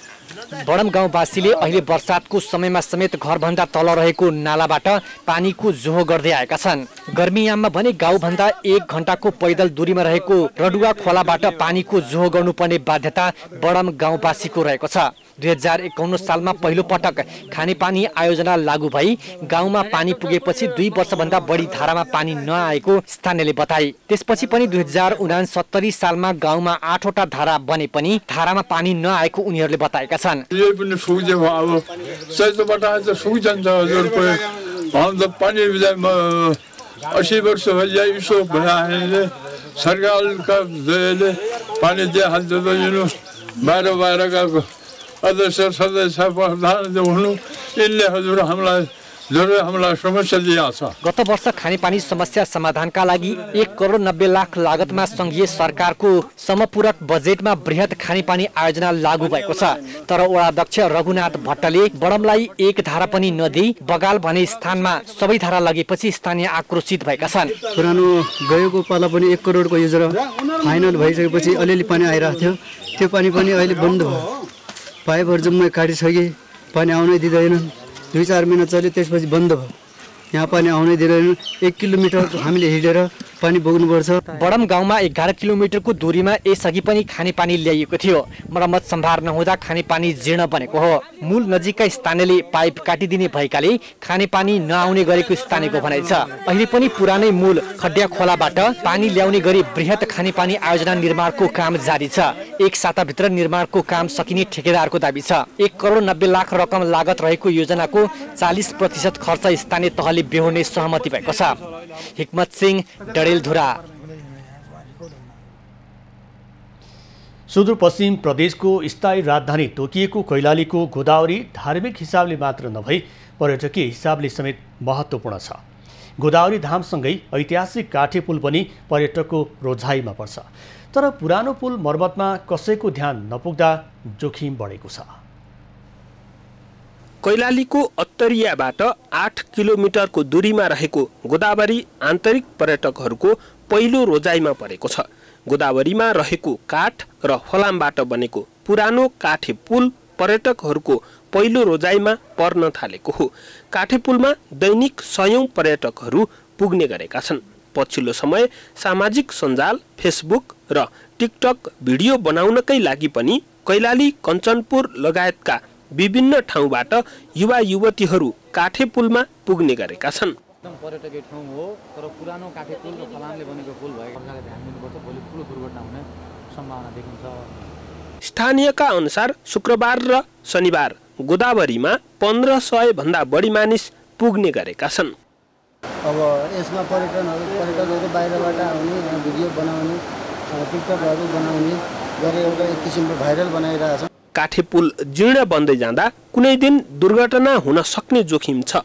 बडम गाउँवासीले अहिले वर्षातको समयमा समेत घरभन्दा तल रहेको नालाबाट पानीको जोहो गर्दै आएका छन्। गर्मीयाममा भने गाउँभन्दा 1 घण्टाको पैदल दूरीमा रहेको रडुवा खोलाबाट पानीको जोहो गर्नुपर्ने बाध्यता बडम गाउँवासीको रहेको छ। 2051 सालमा पहिलो पटक खानेपानी आयोजना लागू भई गाउँमा पानी पुगेपछि 2 वर्षभन्दा बढी धारामा पानी नआएको स्थानीयले बताए। त्यसपछि पनि 2069 सालमा गाउँमा 8 वटा धारा बने पनि धारामा पानी नआएको उनीहरूले बताएका छन्। यो पनि सुक्छ अब चैतबाट आज सुक्छ हजुरको हम त पानी बिदामा 80 वर्ष भयो यसो भए सरकारका दयले पानी दिइहाल्छ त यिनीहरू बाहिरका अध्यक्ष सदस्य प्रधान हुनु यिनले हजुर हामीलाई समस्या दिएको छ। गत वर्ष खानेपानी समस्या समाधानका लागि 1,90,00,000 लागतमा संघीय सरकारको समपूरक बजेटमा बृहत खानेपानी आयोजना लागू भएको छ। तर वडाध्यक्ष रघुनाथ भट्टले बडमलाई एक धारा पनि नदिई बगाल भने स्थानमा सबै धारा लगेपछि स्थानीय आक्रोशित भएका छन्। पुरानो गएको पाला पनि 1 करोडको योजना फाइनल भइसकेपछि अलिअलि पानी आइरहेको थियो, त्यो पानी पनि अहिले बन्द भयो। पाइपहरू जम्मै काटिसके पानी आउनै दिँदैनन्। 2-4 महिना चल्यो त्यसपछि बन्द भयो। यहाँ पानी आउनै दिँदैन। 1 किलोमिटर हामीले हिँडेर पानी बोक्नुपर्छ। बडम गाउँमा 11 किलोमिटरको दूरीमा यसअघि पनि खानेपानी ल्याइएको थियो। मर्मत सम्भार नहुँदा खानेपानी जीर्ण बनेको हो। मूल नजिकका स्थानीयले पाइप काटिदिने भएकाले खानेपानी नआउने गरेको स्थानीयको भनाइ छ। अहिले पनि पुरानै मूल खड्या खोलाबाट पानी ल्याउने गरी बृहत खानेपानी आयोजना निर्माणको काम जारी छ। 1 साताभित्र निर्माणको काम सकिने ठेकेदारको दाबी छ। 1,90,00,000 रकम लागत रहेको योजनाको 40% खर्च स्थानीय तहले बेहोर्ने सहमति भएको छ। हिक्मत सिंह डडेलधुरा। सुदूरपश्चिम प्रदेशको स्थायी राजधानी तोकिएको कैलालीको गोदावरी धार्मिक हिसाबले मात्र नभई पर्यटकीय हिसाबले समेत महत्त्वपूर्ण छ। गोदावरी धामसँगै ऐतिहासिक काठे पुल पनि पर्यटकको रोजाइमा पर्छ। तर पुरानो पुल मर्मतमा कसैको ध्यान नपुग्दा जोखिम बढेको छ। कैलालीको अत्तरियाबाट 8 किलोमिटरको दूरीमा रहेको गोदावरी आन्तरिक पर्यटकहरूको पहिलो रोजाइमा परेको छ। गोदावरीमा रहेको काठ र फलामबाट बनेको पुरानो काठे पुल पर्यटकहरूको पहिलो रोजाइमा पर्न थालेको हो। काठे पुलमा दैनिक 100औं पर्यटकहरू पुग्ने गरेका छन्। पछिल्लो समय सामाजिक सञ्जाल फेसबुक र टिकटक भिडियो बनाउनकै लागि पनि कैलाली कञ्चनपुर लगायतका विभिन्न ठाउँबाट युवा युवतीहरू काठे पुलमा पुग्ने गरेका छन्। एकदम पर्यटकीय ठाउँ हो, तर पुरानो काठे पुल र फलामले बनेको पुल भएको सरकारले ध्यान दिनुपर्छ। भोलि ठुलो दुर्घटना हुने सम्भावना देखिन्छ। स्थानीयका अनुसार शुक्रबार र शनिबार गोदावरीमा 1500 भन्दा बढी मानिस पुग्ने गरेका छन्। अब यसमा पर्यटकहरू बाहिरबाट आउने, भिडियो बनाउने, टिकटकहरू बनाउने गरेर एउटा एक किसिमको भाइरल बनाइरहेछ। काठे पुल जीर्ण बन्दै जाँदा कुनै दिन दुर्घटना हुन सक्ने जोखिम छ।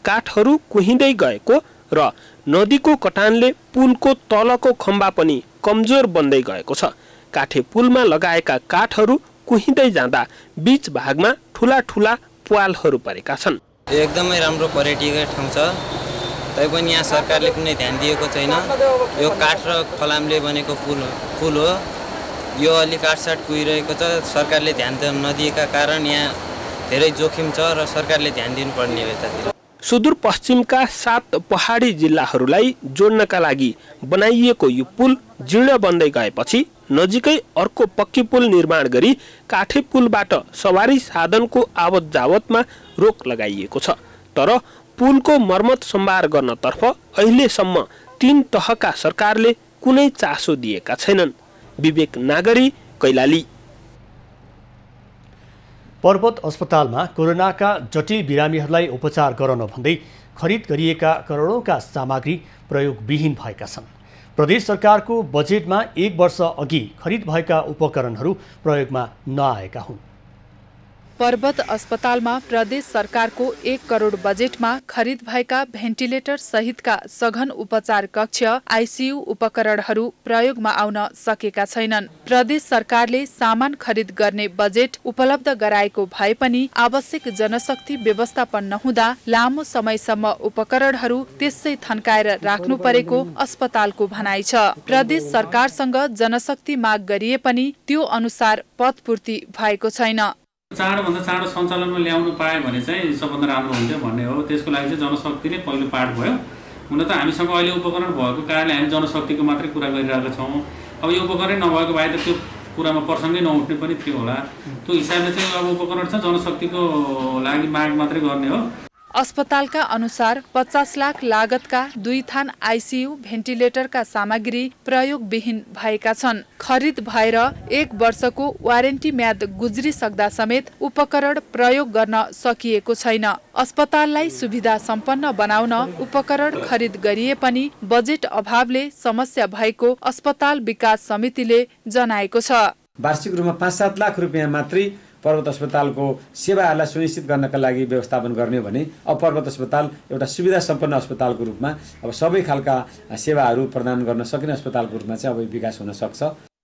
काठहरू कुहिँदै गएको र नदीको कटानले पुलको तलको खम्बा पनि कमजोर बन्दै गएको छ। काठे पुलमा लगाएका काठहरू कुहिँदै जाँदा बीच भागमा ठुला ठुला प्वालहरू परेका छन्। एकदमै राम्रो पर्यटकीय ठाउँ छ, तैपनि यहाँ सरकारले कुनै ध्यान दिएको छैन। यो काठ र फलामले बनेको पुल हो। यो अलि काटसाट कुहिरहेको छ। सरकारले ध्यान नदिएका कारण यहाँ धेरै जोखिम छ र सरकारले ध्यान दिनुपर्ने हो यतातिर। सुदूरपश्चिमका 7 पहाडी जिल्लाहरूलाई जोड्नका लागि बनाइएको यो पुल जीर्ण बन्दै गएपछि नजिकै अर्को पक्की पुल निर्माण गरी काठे पुलबाट सवारी साधनको आवत जावतमा रोक लगाइएको छ। तर पुलको मर्मत सम्भार गर्नतर्फ अहिलेसम्म 3 तहका सरकारले कुनै चासो दिएका छैनन्। विवेक नागरी, कैलाली। पर्वत अस्पतालमा कोरोनाका जटिल बिरामीहरूलाई उपचार गराउन भन्दै खरिद गरिएका करोडौंका सामग्री प्रयोगविहीन भएका छन्। प्रदेश सरकारको बजेटमा 1 वर्ष अघि खरिद भएका उपकरणहरू प्रयोगमा नआएका हुन्। पर्वत अस्पतालमा प्रदेश सरकारको 1 करोड बजेटमा खरिद भएका भेन्टिलेटर सहितका सघन उपचार कक्ष आइसियु उपकरणहरू प्रयोगमा आउन सकेका छैनन्। प्रदेश सरकारले सामान खरिद गर्ने बजेट उपलब्ध गराएको भए पनि आवश्यक जनशक्ति व्यवस्थापन नहुँदा लामो समयसम्म उपकरणहरू त्यसै थन्काएर राख्नु परेको अस्पतालको भनाइ छ। प्रदेश सरकारसँग जनशक्ति माग गरिए पनि त्यो अनुसार पदपूर्ति भएको छैन। चाँडोभन्दा चाँडो सञ्चालनमा ल्याउनु पाए भने चाहिँ सबभन्दा राम्रो हुन्थ्यो भन्ने हो। त्यसको लागि चाहिँ जनशक्ति नै पहिलो पार्ट भयो। हुन त हामीसँग अहिले उपकरण भएको कारणले हामी जनशक्तिको मात्रै कुरा गरिरहेका छौँ। अब यो उपकरण नभएको भए त त्यो कुरामा प्रसङ्गै नउठ्ने पनि थियो होला। त्यो हिसाबले चाहिँ अब उपकरण छ जनशक्तिको लागि माग मात्रै गर्ने हो। अस्पतालका अनुसार 50 लाख लागतका 2 थान आइसियु भेन्टिलेटरका सामग्री प्रयोगविहीन भएका छन्। खरिद भएर 1 वर्षको वारेन्टी म्याद गुज्रिसक्दा समेत उपकरण प्रयोग गर्न सकिएको छैन। अस्पताललाई सुविधा सम्पन्न बनाउन उपकरण खरिद गरिए पनि बजेट अभावले समस्या भएको अस्पताल विकास समितिले जनाएको छ। वार्षिक रूपमा 5-7 लाख रुपियाँ मात्रै पर्वत अस्पतालको सेवाहरूलाई सुनिश्चित गर्नका लागि व्यवस्थापन गर्ने भने अब पर्वत अस्पताल एउटा सुविधा सम्पन्न अस्पतालको रूपमा अब सबै खालका सेवाहरू प्रदान गर्न सकिने अस्पतालको रूपमा चाहिँ अब विकास हुन सक्छ।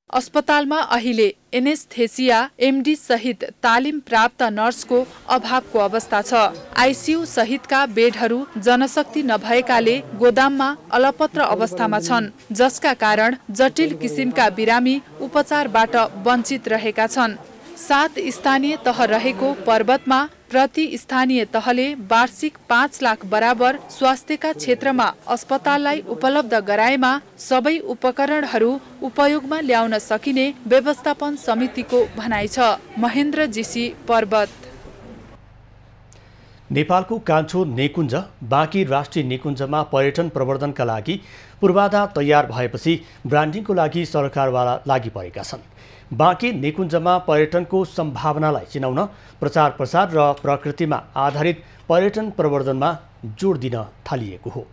अस्पतालमा अहिले एनेस्थेसिया एमडी सहित तालिम प्राप्त नर्सको अभावको अवस्था छ। आइसियु सहितका बेडहरू जनशक्ति नभएकाले गोदाममा अलपत्र अवस्थामा छन्, जसका कारण जटिल किसिमका बिरामी उपचारबाट वञ्चित रहेका छन्। 7 स्थानीय तह रहेको पर्वतमा प्रति स्थानीय तहले वार्षिक 5 लाख बराबर स्वास्थ्यका क्षेत्रमा अस्पताललाई उपलब्ध गराएमा सबै उपकरणहरू उपयोगमा ल्याउन सकिने व्यवस्थापन समितिको भनाइ छ। महेन्द्र जीसी, पर्वत। नेपालको कान्छो नेकुञ्ज बाँकी राष्ट्रिय निकुञ्जमा पर्यटन प्रवर्धनका लागि पूर्वाधार तयार भएपछि ब्रान्डिङको लागि सरकारवाला लागि परेका छन्। बाँकी निकुञ्जमा पर्यटनको सम्भावनालाई चिनाउन प्रचार प्रसार र प्रकृतिमा आधारित पर्यटन प्रवर्धनमा जोड दिन थालिएको हो।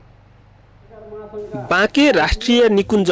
बाँके राष्ट्रिय निकुञ्ज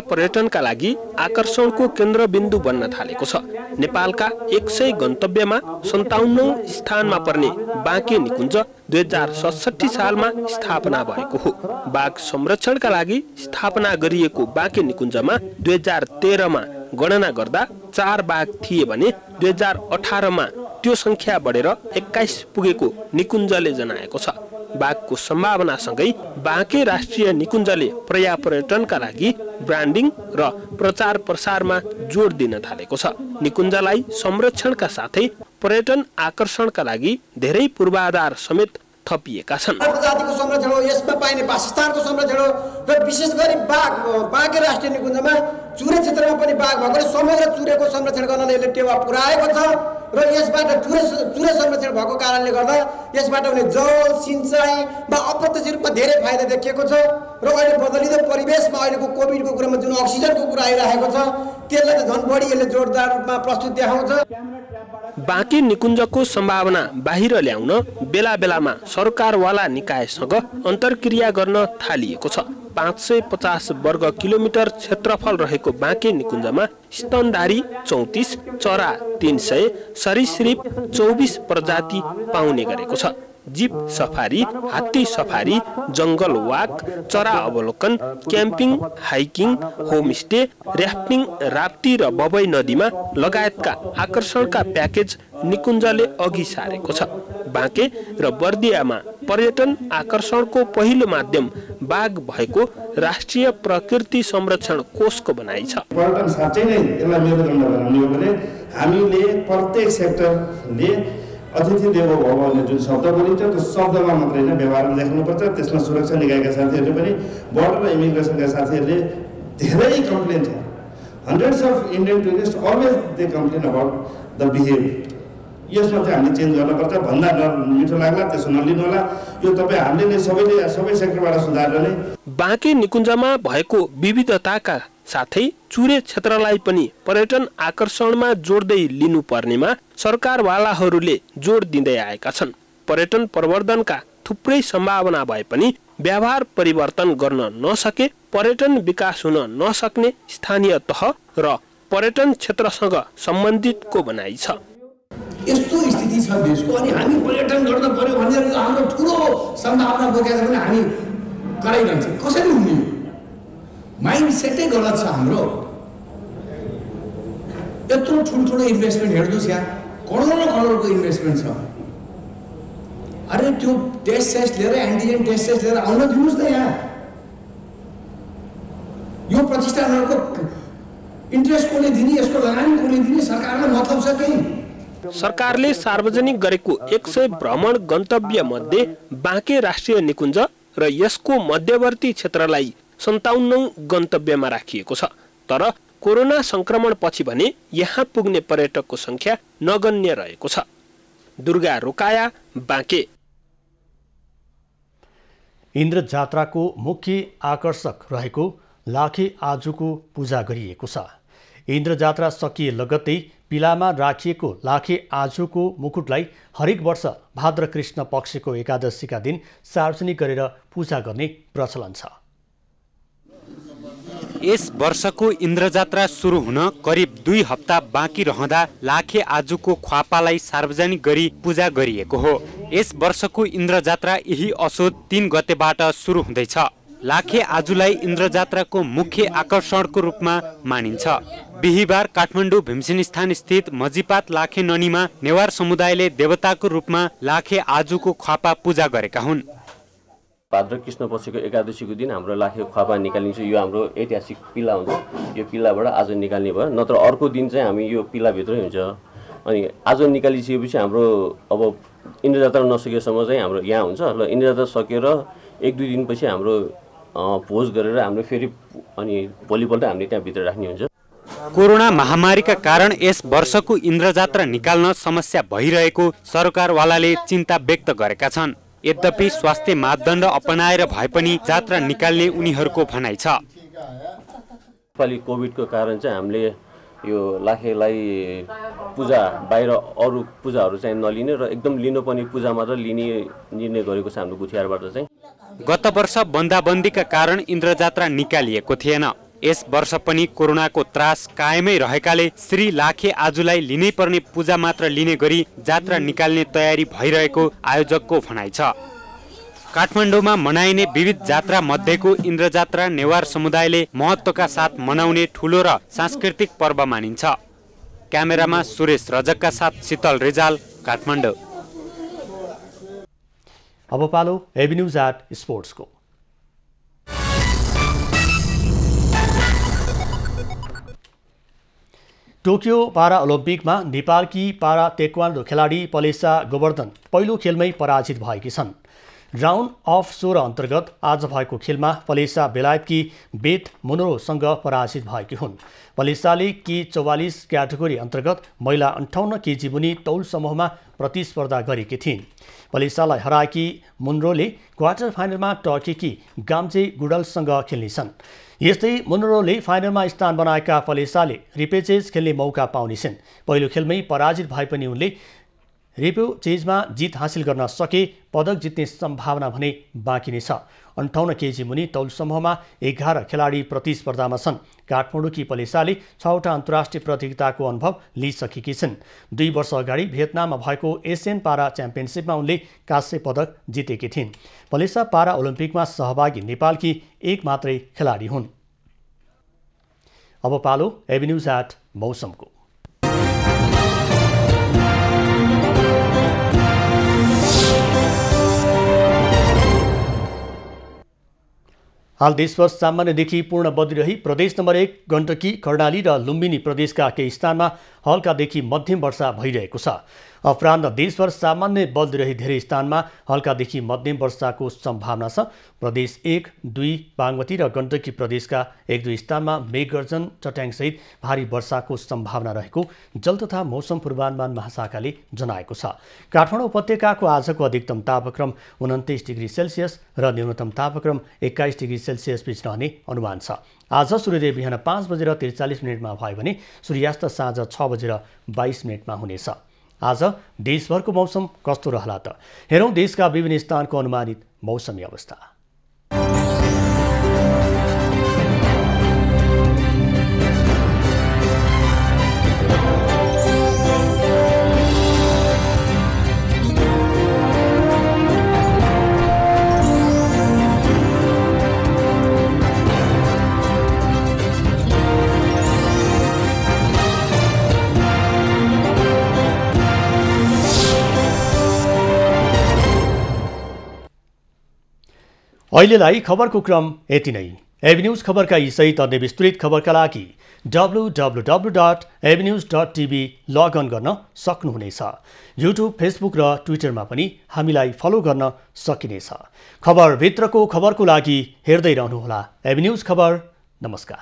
पर्यटनका लागि आकर्षणको केन्द्रबिन्दु बन्न थालेको छ। नेपालका 100 गन्तव्यमा 57औं स्थानमा पर्ने बाँके निकुञ्ज 2067 सालमा स्थापना भएको हो। बाघ संरक्षणका लागि स्थापना गरिएको बाँके निकुञ्जमा 2013 मा गणना गर्दा 4 बाघ थिए भने 2018 मा त्यो संख्या बढेर 21 पुगेको निकुञ्जले जनाएको छ। बाघको सम्भावनासँगै बाँके राष्ट्रिय निकुञ्जले पर्यटनका लागि ब्रान्डिङ र प्रचार प्रसारमा जोड दिन थालेको छ। निकुञ्जलाई संरक्षणका साथै पर्यटन आकर्षणका लागि धेरै पूर्वाधार समेत थपिएका छन्। प्रजातिको संरक्षण हो, यसमा पाइने वासस्थानको संरक्षण हो र विशेष गरी बाघे राष्ट्रिय निकुञ्जमा चुरे क्षेत्रमा पनि बाघ भएकोले समग्र चुरेको संरक्षण गर्न यसले टेवा पुर्याएको छ र यसबाट चुरे संरक्षण भएको कारणले गर्दा यसबाट हुने जल सिंचाइ वा अप्रत्यक्ष रूपमा धेरै फाइदा देखिएको छ र अहिले बदलिँदो परिवेशमा अहिलेको कोभिडको कुरामा जुन अक्सिजनको कुरा आइरहेको छ त्यसलाई त झन् बढी यसले जोरदार रूपमा प्रस्तुत देखाउँछ। बाँके निकुञ्जको सम्भावना बाहिर ल्याउन बेला बेलामा सरकारवाला निकायसँग अन्तर्क्रिया गर्न थालिएको छ। 550 वर्ग किलोमिटर क्षेत्रफल रहेको बाँके निकुञ्जमा स्तनधारी 34, चरा 300, सरीसृप 24 प्रजाति पाउने गरेको छ। जीप सफारी, हात्ती सफारी, जंगल वाक, चरा अवलोकन, camping, hiking, homestay, rafting, Rapti र बबई नदीमा लगायतका आकर्षणका प्याकेज निकुञ्जले अघि सारेको छ। बाँके र बर्दियामा पर्यटन आकर्षणको पहिलो माध्यम बाघ भएको राष्ट्रिय प्रकृति संरक्षण कोषको भनाइ छ। पर्यटन साँच्चै नै यसलाई मेरुदण्ड बनाउने हो भने हामीले प्रत्येक सेक्टरले अतिथि देवो भव भन्ने जुन शब्द बोलिन्छ त्यो शब्दमा मात्रै होइन व्यवहारमा देख्नुपर्छ। त्यसमा सुरक्षा निकायका साथीहरूले पनि बोर्डर र इमिग्रेसनका साथीहरूले धेरै कम्प्लेन छ। Hundreds of Indian tourist always they complain about the behaviour. यसमा चाहिँ हामीले चेन्ज गर्नुपर्छ। भन्दा मिठो लाग्ला त्यसो नलिनु होला। यो तपाईँ हामीले नै सबै सेक्टरबाट सुधार गर्ने। बाँके निकुञ्जमा भएको विविधताका साथै चुरे क्षेत्रलाई पनि पर्यटन आकर्षणमा जोड्दै लिनुपर्नेमा सरकारवालाहरूले जोड दिँदै आएका छन्। पर्यटन प्रवर्धनका थुप्रै सम्भावना भए पनि व्यवहार परिवर्तन गर्न नसके पर्यटन विकास हुन नसक्ने स्थानीय तह र पर्यटन क्षेत्रसँग सम्बन्धितको भनाइ छ। यस्तो स्थिति छ देशको अनि हामी पर्यटन गर्न पर्यो भनेर हाम्रो ठुलो सम्भावना बोकेको छ भने हामी कराइरहन्छौँ। कसरी हुने माइन्ड सेटै गलत छ हाम्रो। यत्रो ठुल्ठुलो इन्भेस्टमेन्ट हेर्नुहोस् यहाँ करोडौं इन्भेस्टमेन्ट छ। अरे त्यो टेस्ट लिएर एन्टिजेन टेस्ट लिएर आउन दिनुहोस् न यहाँ। यो प्रतिष्ठानहरूको इन्ट्रेस्ट कसले दिने, यसको लगानी कसले दिने, सरकारलाई मतलब छ केही? सरकारले सार्वजनिक गरेको 100 भ्रमण गन्तव्य मध्ये बाँके राष्ट्रिय निकुञ्ज र यसको मध्यवर्ती क्षेत्रलाई 57औं गन्तव्यमा राखिएको छ। तर कोरोना संक्रमण पछि भने यहाँ पुग्ने पर्यटकको संख्या नगण्य रहेको छ। दुर्गा रोकाया, बाँके। इन्द्र जात्राको मुख्य आकर्षक रहेको लाखे आजुको पूजा गरिएको छ। इन्द्र जात्रा सकिए लगत्तै पिलामा राखिएको लाखे आजुको मुकुटलाई हरेक वर्ष भाद्र कृष्ण पक्षको एकादशीका दिन सार्वजनिक गरेर पूजा गर्ने प्रचलन छ। यस वर्षको इन्द्रजात्रा सुरु हुन करिब 2 हप्ता बाँकी रहँदा लाखे आजुको ख्वापालाई सार्वजनिक गरी पूजा गरिएको हो। यस वर्षको इन्द्रजात्रा यही असोज 3 गतेबाट सुरु हुँदैछ। लाखे आजुलाई इन्द्रजात्राको मुख्य आकर्षणको रूपमा मानिन्छ। बिहिबार काठमाडौँ भीमसेन स्थान स्थित मजिपात लाखे ननीमा नेवार समुदायले देवताको रूपमा लाखे आजुको ख्वापा पूजा गरेका हुन्। भाद्र कृष्ण पक्षको एकादशीको दिन हाम्रो लाखे ख्वापा निकालिन्छ। यो हाम्रो ऐतिहासिक पिला हुन्छ। यो पिलाबाट आज निकाल्ने भयो, नत्र अर्को दिन चाहिँ हामी यो पिलाभित्रै हुन्छ। अनि आज निकालिसकेपछि हाम्रो अब इन्द्रजात्रा नसकेसम्म चाहिँ हाम्रो यहाँ हुन्छ। ल इन्द्रजात्रा सकेर 1-2 दिनपछि हाम्रो भोज गरेर हाम्रो फेरि अनि भोलिपल्ट हामीले त्यहाँभित्र राख्ने हुन्छ। कोरोना महामारीका कारण यस वर्षको इन्द्रजात्रा निकाल्न समस्या भइरहेको सरकारवालाले चिन्ता व्यक्त गरेका छन्। यद्यपि स्वास्थ्य मापदण्ड अपनाएर भए पनि जात्रा निकाल्ने उनीहरूको भनाइ छ। नेपाली कोभिडको कारण चाहिँ हामीले यो लाखेलाई पूजा बाहिर अरू पूजाहरू चाहिँ नलिने र एकदम लिनुपर्ने पूजा मात्र लिने निर्णय गरेको छ हाम्रो गुठियारबाट चाहिँ। गत वर्ष बन्दाबन्दीका कारण इन्द्रजात्रा निकालिएको थिएन। यस वर्ष पनि कोरोनाको त्रास कायमै रहेकाले श्री लाखे आजुलाई लिनै पर्ने पूजा मात्र लिने गरी जात्रा निकाल्ने तयारी भइरहेको आयोजकको भनाइ छ। काठमाडौँमा मनाइने विविध जात्रा मध्येको इन्द्रजात्रा नेवार समुदायले महत्त्वका साथ मनाउने ठूलो र सांस्कृतिक पर्व मानिन्छ। क्यामेरामा सुरेश रजकका साथ शीतल रिजाल, काठमाडौँ। अब पालो एभिन्यूज एट स्पोर्ट्सको। टोकियो पारा ओलम्पिकमा नेपालकी पारा ताइक्वान्डो खेलाडी पलेसा गोवर्धन पहिलो खेलमै पराजित भएकी छन्। राउन्ड अफ 16 अन्तर्गत आज भएको खेलमा पलेसा बेलायतकी बेथ मुनरोसँग पराजित भएकी हुन्। पलेसाले K44 क्याटेगोरी अन्तर्गत महिला 58 केजी मुनि तौल समूहमा प्रतिस्पर्धा गरेकी थिइन्। पलेसालाई हराएकी मुनरोले क्वार्टर फाइनलमा टर्कीकी गाम्जे गुडलसँग खेल्नेछन्। यस्तै मुनरोले फाइनलमा स्थान बनाएका पलेसाले रिपेचेज खेल्ने मौका पाउनेछन्। पहिलो खेलमै पराजित भए पनि उनले रिपेचेजमा जित हासिल गर्न सके पदक जित्ने सम्भावना भने बाँकी नै छ। 58 केजी मुनि तौल समूहमा 11 खेलाडी प्रतिस्पर्धामा छन्। काठमाडौँकी पलेसाले 6वटा अन्तर्राष्ट्रिय प्रतियोगिताको अनुभव लिइसकेकी छिन्। 2 वर्ष अगाडि भियतनाममा भएको एसियन पारा च्याम्पियनसिपमा उनले काँस्य पदक जितेकी थिइन्। पलेसा पारा ओलम्पिकमा सहभागी नेपालकी एक मात्रै खेलाडी हुन्। अब पालो एभिन्यूज एट मौसमको। हाल देशभर सामान्यदेखि पूर्ण बदली रही प्रदेश नम्बर 1 गण्डकी, कर्णाली र लुम्बिनी प्रदेशका केही स्थानमा हल्कादेखि मध्यम वर्षा भइरहेको छ। अपराह्न देशभर सामान्य बदली रही धेरै स्थानमा हल्कादेखि मध्यम वर्षाको सम्भावना छ। प्रदेश 1, 2, बागमती र गण्डकी प्रदेशका 1-2 स्थानमा मेघगर्जन चट्याङसहित भारी वर्षाको सम्भावना रहेको जल तथा मौसम पूर्वानुमान महाशाखाले जनाएको छ। काठमाडौँ उपत्यकाको आजको अधिकतम तापक्रम 29 डिग्री सेल्सियस र न्यूनतम तापक्रम 21 डिग्री सेल्सियस बीच रहने अनुमान छ। आज सूर्योदय बिहान 5:43 भयो भने सूर्यास्त साँझ 6:22 हुनेछ। आज देशभरको मौसम कस्तो रहला त? हेरौँ देशका विभिन्न स्थानको अनुमानित मौसमी अवस्था। अहिलेलाई खबरको क्रम यति नै। एभिन्यूज खबरका यी सहित अन्य विस्तृत खबरका लागि www.avenews.tv लगअन गर्न सक्नुहुनेछ। युट्युब, फेसबुक र ट्विटरमा पनि हामीलाई फलो गर्न सकिनेछ। खबरभित्रको खबरको लागि हेर्दै रहनुहोला एभिन्यूज खबर। नमस्कार।